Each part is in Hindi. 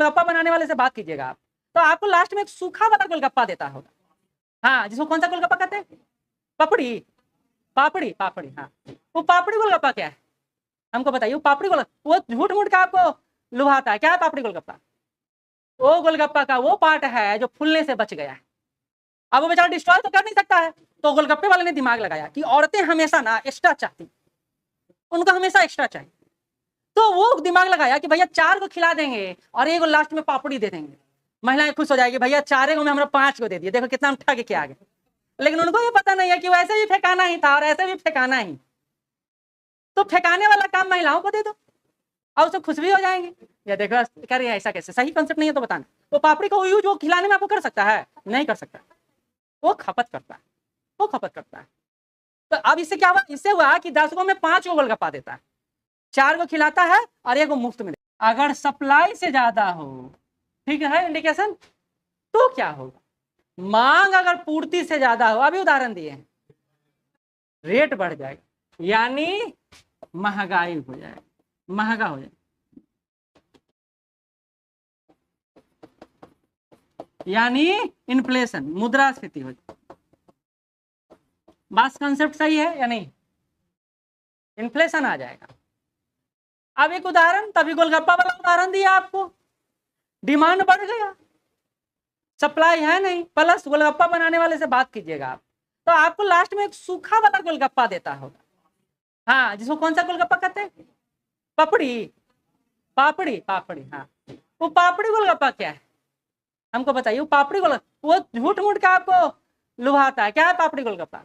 गोलगप्पा बनाने वाले से बात कीजिएगा आप, तो आपको लास्ट में एक सूखा वाला गोलगप्पा देता होगा। हाँ, जिसको कौन सा गोलगप्पा कहते हैं? पपड़ी, पापड़ी, पापड़ी। हाँ, वो पापड़ी गोलगप्पा क्या है हमको बताइए। वो पापड़ी गोलगप्पा वो झूठ मूठ का आपको लुभाता है क्या है पापड़ी गोलगप्पा? वो गोलगप्पा का वो पार्ट है जो फूलने से बच गया है। अब वो बेचारा डिस्ट्रॉय तो कर नहीं सकता है, तो गोलगप्पे वाले ने दिमाग लगाया कि औरतें हमेशा ना एक्स्ट्रा चाहती, उनको हमेशा एक्स्ट्रा चाहिए, तो वो दिमाग लगाया कि भैया 4 को खिला देंगे और एक लास्ट में पापड़ी दे देंगे, महिलाएं खुश हो जाएगी, भैया 4 को में हमरा 5 को दे दिए, देखो कितना उठा के क्या आ गए। लेकिन उनको ये पता नहीं है कि वैसे भी फेंकाना ही था और ऐसे भी फेंकाना ही, तो फेंकाने वाला काम महिलाओं को दे दो और उससे खुश भी हो जाएंगे। या देखो कह रही है ऐसा कैसे, सही कॉन्सेप्ट नहीं है तो बताना। वो पापड़ी को यूज वो खिलाने में आपको कर सकता है? नहीं कर सकता, वो खपत करता है, वो खपत करता है। तो अब इससे क्या हुआ? इससे हुआ कि 10 को में 5 को गोलगप्पा देता है, 4 को खिलाता है और 1 को मुफ्त में देता है। अगर सप्लाई से ज्यादा हो, ठीक है इंडिकेशन, तो क्या होगा? मांग अगर पूर्ति से ज्यादा हो, अभी उदाहरण दिए हैं, रेट बढ़ जाएगा, यानी महंगाई हो जाएगा, महंगा हो जाएगा, यानी इन्फ्लेशन, मुद्रास्फीति हो जाएगी। बात कंसेप्ट सही है या नहीं? इन्फ्लेशन आ जाएगा। अब एक उदाहरण, तभी गोलगप्पा वाला उदाहरण दिया आपको, डिमांड बढ़ गया, सप्लाई है नहीं, प्लस गोलगप्पा बनाने वाले से बात कीजिएगा आप, तो आपको लास्ट में एक सूखा वाला गोलगप्पा देता होगा। हाँ, जिसको कौन सा गोलगप्पा कहते हैं? पपड़ी, पापड़ी, पापड़ी। हाँ, वो पापड़ी गोलगप्पा क्या है हमको बताइए। वो पापड़ी गोलगप्पा वो झूठ मूठ का आपको लुभाता है क्या है पापड़ी गोलगप्पा?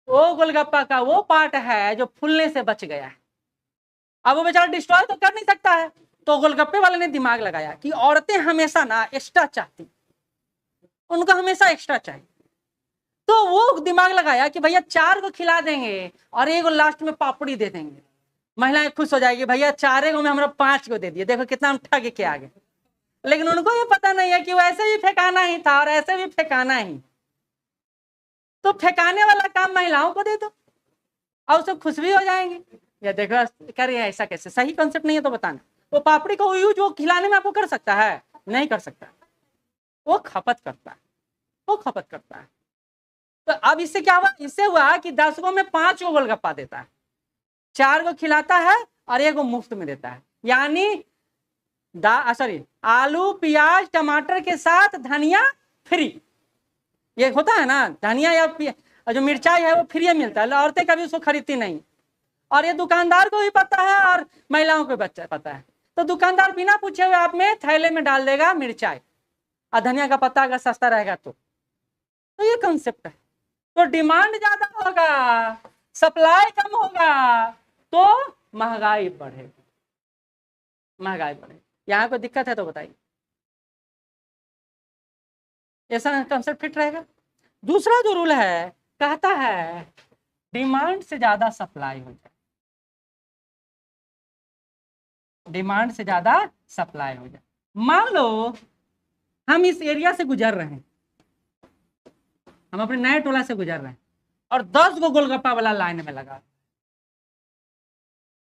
वो गोलगप्पा का वो पार्ट है जो फूलने से बच गया है। अब वो बेचारा डिस्ट्रॉय तो कर नहीं सकता है, तो गोलगप्पे वाले ने दिमाग लगाया कि औरतें हमेशा ना एक्स्ट्रा चाहती, उनको हमेशा एक्स्ट्रा चाहिए, तो वो दिमाग लगाया कि भैया 4 को खिला देंगे और 1 लास्ट में पापड़ी दे देंगे, महिलाएं खुश हो जाएगी, भैया 4 को में हमरा 5 को दे दिए, देखो कितना उठा के क्या आ गए। लेकिन उनको ये पता नहीं है कि वैसे भी फेंकाना ही था और ऐसे भी फेंकाना ही, तो फेंकाने वाला काम महिलाओं को दे दो और उससे खुश भी हो जाएंगे। या देखो कह रही है ऐसा कैसे, सही कॉन्सेप्ट नहीं है तो बताना। वो पापड़ी को यूज वो खिलाने में आपको कर सकता है? नहीं कर सकता, वो खपत करता है, वो खपत करता है। तो अब इससे क्या हुआ? इससे हुआ कि 10 को में 5 को गोलगप्पा देता है, 4 को खिलाता है और 1 को मुफ्त में देता है, यानी सॉरी आलू प्याज टमाटर के साथ धनिया फ्री। ये होता है ना, धनिया या जो मिर्चाई है वो फ्री मिलता है, औरतें कभी उसको खरीदती नहीं, और ये दुकानदार को भी पता है और महिलाओं को बच्चा पता है, तो दुकानदार बिना पूछे हुए आप में थैले में डाल देगा मिर्चाई और धनिया का पत्ता अगर सस्ता रहेगा तो ये कंसेप्ट है। तो डिमांड ज्यादा होगा, सप्लाई कम होगा, तो महंगाई बढ़ेगी, महंगाई बढ़ेगी। यहाँ कोई दिक्कत है तो बताइए, ऐसा कंसेप्ट फिट रहेगा? दूसरा जो रूल है कहता है डिमांड से ज्यादा सप्लाई हो जाए, डिमांड से ज्यादा सप्लाई हो जाए। मान लो हम इस एरिया से गुजर रहे हैं, हम अपने नए टोला से गुजर रहे हैं और 10 गो गोलगप्पा वाला लाइन में लगा,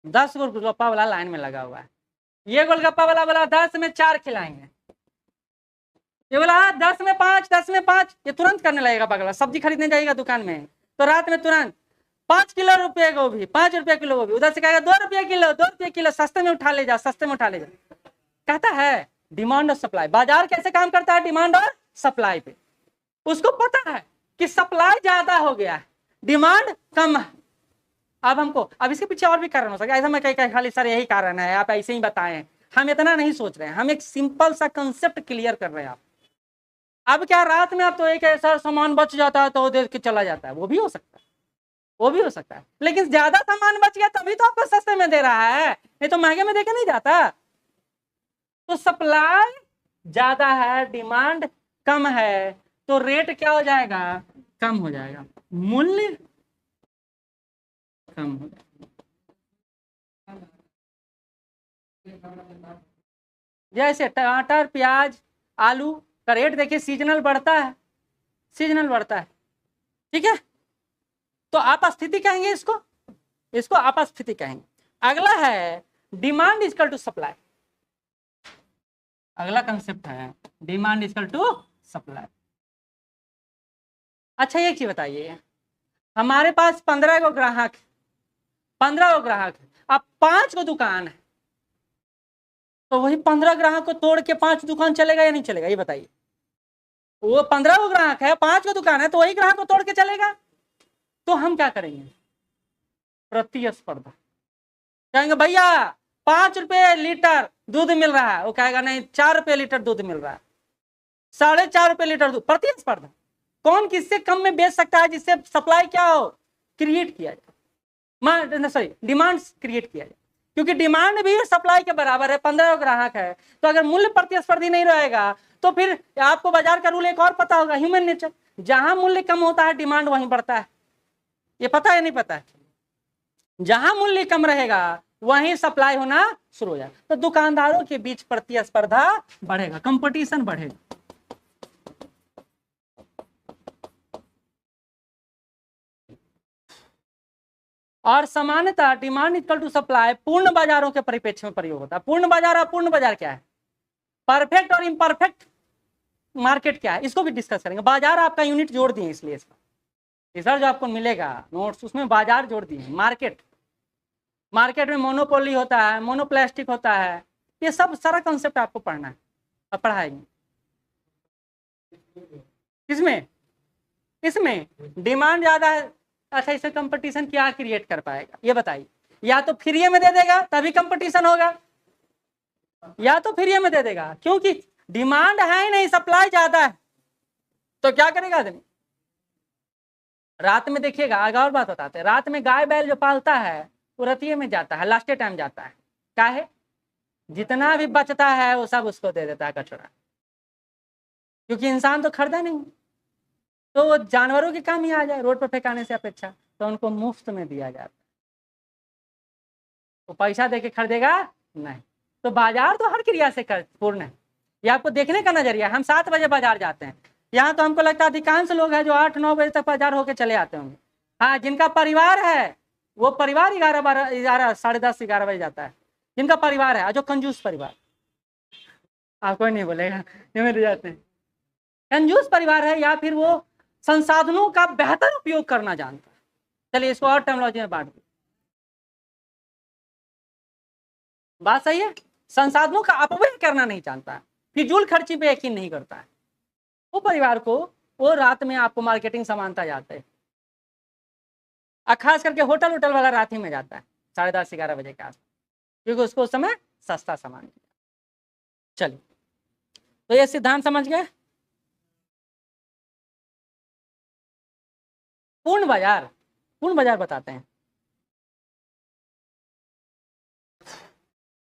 10 गो गोलगप्पा वाला लाइन में लगा हुआ है। ये गोलगप्पा वाला बोला 10 में 4 खिलाएंगे, ये बोला 10 में 5, 10 में 5, ये तुरंत करने लगेगा पगला। सब्जी खरीदने जाएगा दुकान में तो रात में तुरंत 5 किलो रुपये गोभी, 5 रुपये किलो गोभी, उधर से कहेगा 2 रुपये किलो, 2 रुपये किलो, सस्ते में उठा ले जा, सस्ते में उठा ले जा। कहता है डिमांड और सप्लाई। बाजार कैसे काम करता है? डिमांड और सप्लाई पे। उसको पता है कि सप्लाई ज्यादा हो गया है, डिमांड कम है। अब इसके पीछे और भी कारण हो सकता है, ऐसा मैं कहीं खाली सर यही कारण है आप ऐसे ही बताएं, हम इतना नहीं सोच रहे हैं, हम एक सिंपल सा कंसेप्ट क्लियर कर रहे हैं आप। अब क्या रात में आप तो एक ऐसा सामान बच जाता है तो वो देख के चला जाता है, वो भी हो सकता है, वो भी हो सकता है, लेकिन ज्यादा सामान बच गया तभी तो आपको सस्ते में दे रहा है, नहीं तो महंगे में देके नहीं जाता। तो सप्लाई ज्यादा है, डिमांड कम है, तो रेट क्या हो जाएगा? कम हो जाएगा, मूल्य कम हो जाएगा। जैसे टमाटर प्याज आलू का रेट देखिए सीजनल बढ़ता है, सीजनल बढ़ता है, ठीक है, तो आप स्थिति कहेंगे इसको, इसको आप स्थिति कहेंगे। अगला है डिमांड इक्वल टू सप्लाई। अगला कंसेप्ट है डिमांड इक्वल टू सप्लाई। अच्छा एक चीज बताइए, हमारे पास 15 गो ग्राहक, 15 गो ग्राहक है, अब 5 गो दुकान है, तो वही 15 ग्राहक को तोड़ के 5 दुकान चलेगा या नहीं चलेगा, ये बताइए। वो 15 गो ग्राहक है, 5 गो दुकान है, तो वही ग्राहक को तोड़ के चलेगा। तो हम क्या करेंगे, प्रतिस्पर्धा। कहेंगे भैया 5 रुपये लीटर दूध मिल रहा है, वो कहेगा नहीं 4 रुपये लीटर दूध मिल रहा है, 4.5 रुपये लीटर दूध। प्रतिस्पर्धा, कौन किससे कम में बेच सकता है, जिससे सप्लाई क्या हो, क्रिएट किया जाए, सॉरी डिमांड क्रिएट किया जाए, क्योंकि डिमांड भी सप्लाई के बराबर है। 15 ग्राहक है, तो अगर मूल्य प्रतिस्पर्धी नहीं रहेगा तो फिर आपको बाजार का रूल एक और पता होगा, ह्यूमन नेचर, जहां मूल्य कम होता है डिमांड वहीं बढ़ता है, ये पता है नहीं पता है। जहां मूल्य कम रहेगा वहीं सप्लाई होना शुरू हो जाए, तो दुकानदारों के बीच प्रतिस्पर्धा बढ़ेगा, कंपटीशन बढ़ेगा। और सामान्यतः डिमांड इक्वल टू सप्लाई पूर्ण बाजारों के परिप्रेक्ष्य में प्रयोग होता है। पूर्ण बाजार और पूर्ण बाजार क्या है, परफेक्ट और इम्परफेक्ट मार्केट क्या है, इसको भी डिस्कस करेंगे। बाजार आपका यूनिट जोड़ दिए, इसलिए इसका रिजल्ट जो आपको मिलेगा नोट्स, उसमें बाजार जोड़ दिए। मार्केट, मार्केट में मोनोपोली होता है, मोनोप्लास्टिक होता है, ये सब सारा कंसेप्ट आपको पढ़ना है, अब पढ़ाएंगे। किसमें, इसमें डिमांड ज्यादा है, अच्छा इससे कंपटीशन क्या क्रिएट कर पाएगा, ये बताइए। या तो फ्री में दे देगा तभी कंपटीशन होगा, या तो फ्री में दे देगा, क्योंकि डिमांड है ही नहीं, सप्लाई ज्यादा है, तो क्या करेगा आदमी। रात में देखिएगा, आगे और बात बताते हैं, रात में गाय बैल जो पालता है वो रतिये में जाता है, लास्ट टाइम जाता है, क्या है, जितना भी बचता है वो सब उसको दे देता है कचरा, क्योंकि इंसान तो खरीदा नहीं, तो जानवरों के काम ही आ जाए रोड पर फेंकाने से अपेक्षा, तो उनको मुफ्त में दिया जाता है, तो पैसा दे के खरीदेगा नहीं। तो बाजार तो हर क्रिया से पूर्ण है, ये आपको देखने का नजरिया। हम 7 बजे बाजार जाते हैं, यहाँ तो हमको लगता है अधिकांश लोग हैं जो 8-9 बजे तक बाजार होके चले आते होंगे। हाँ, जिनका परिवार है वो परिवार 11 साढ़े 10 11 बजे जाता है, जिनका परिवार है, जो कंजूस परिवार, आप कोई नहीं बोलेगा, ये मेरे जाते हैं, कंजूस परिवार है, या फिर वो संसाधनों का बेहतर उपयोग करना जानता है। चलिए इसको और टर्मिनोलॉजी में बांट दें, बात सही है। संसाधनों का अपव्यय करना नहीं जानता है, फिजूल खर्ची पे यकीन नहीं करता है, वो परिवार को वो रात में आपको मार्केटिंग समानता जाता है, खास करके होटल वाला रात ही में जाता है 10:30 11 बजे के आसपास, क्योंकि उसको उस समय सस्ता सामान। चलिए तो ये सिद्धांत समझ गए। पूर्ण बाजार, पूर्ण बाजार बताते हैं।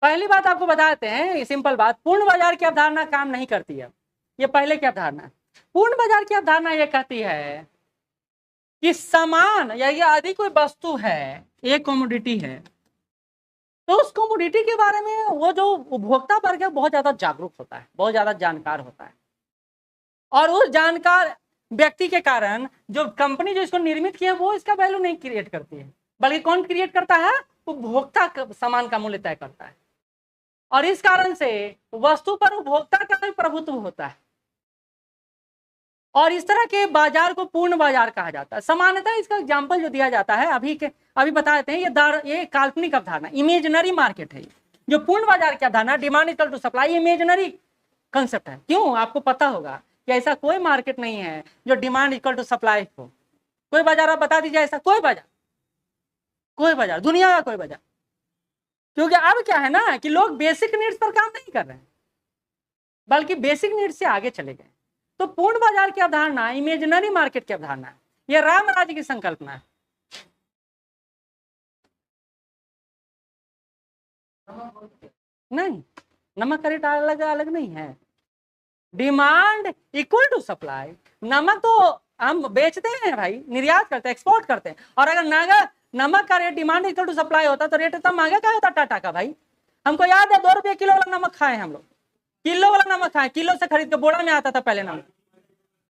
पहली बात आपको बताते हैं, सिंपल बात, पूर्ण बाजार की अवधारणा काम नहीं करती है। ये पहले की अवधारणा है। पूर्ण बाजार की अवधारणा ये कहती है कि सामान या यदि कोई वस्तु है, एक कमोडिटी है, तो उस कमोडिटी के बारे में वो जो उपभोक्ता वर्ग है बहुत ज्यादा जागरूक होता है, बहुत ज्यादा जानकार होता है, और उस जानकार व्यक्ति के कारण जो कंपनी जो इसको निर्मित की है वो इसका वैल्यू नहीं क्रिएट करती है, बल्कि कौन क्रिएट करता है, उपभोक्ता सामान का मूल्य तय करता है। और इस कारण से वस्तु पर उपभोक्ता का भी प्रभुत्व होता है, और इस तरह के बाजार को पूर्ण बाजार कहा जाता है। सामान्यतः इसका एग्जांपल जो दिया जाता है अभी बता देते हैं, ये काल्पनिक अवधारणा, इमेजिनरी मार्केट है। जो पूर्ण बाजार की अवधारणा, demand equal to supply, imaginary concept है। क्यों, आपको पता होगा कि ऐसा कोई मार्केट नहीं है जो डिमांड इक्वल टू सप्लाई हो। कोई बाजार आप बता दीजिए ऐसा, कोई बाजार दुनिया का कोई बाजार। क्योंकि अब क्या है ना कि लोग बेसिक नीड्स पर काम नहीं कर रहे हैं, बल्कि बेसिक नीड्स से आगे चले गए। तो पूर्ण बाजार की अवधारणा इमेजिनरी मार्केट की अवधारणा है, यह राम राज्य की संकल्पना है। नहीं, नमक का रेट अलग अलग नहीं है, डिमांड इक्वल टू सप्लाई। नमक तो हम बेचते हैं भाई, निर्यात करते हैं, एक्सपोर्ट करते हैं, और अगर नमक का rate demand equal to supply होता तो रेट इतना महंगा क्या होता टाटा का भाई। हमको याद है 2 रुपये किलो वाला नमक खाए हम लोग, किलो वाला नमक खाए, किलो से खरीद के बोरा में आता था पहले नमक।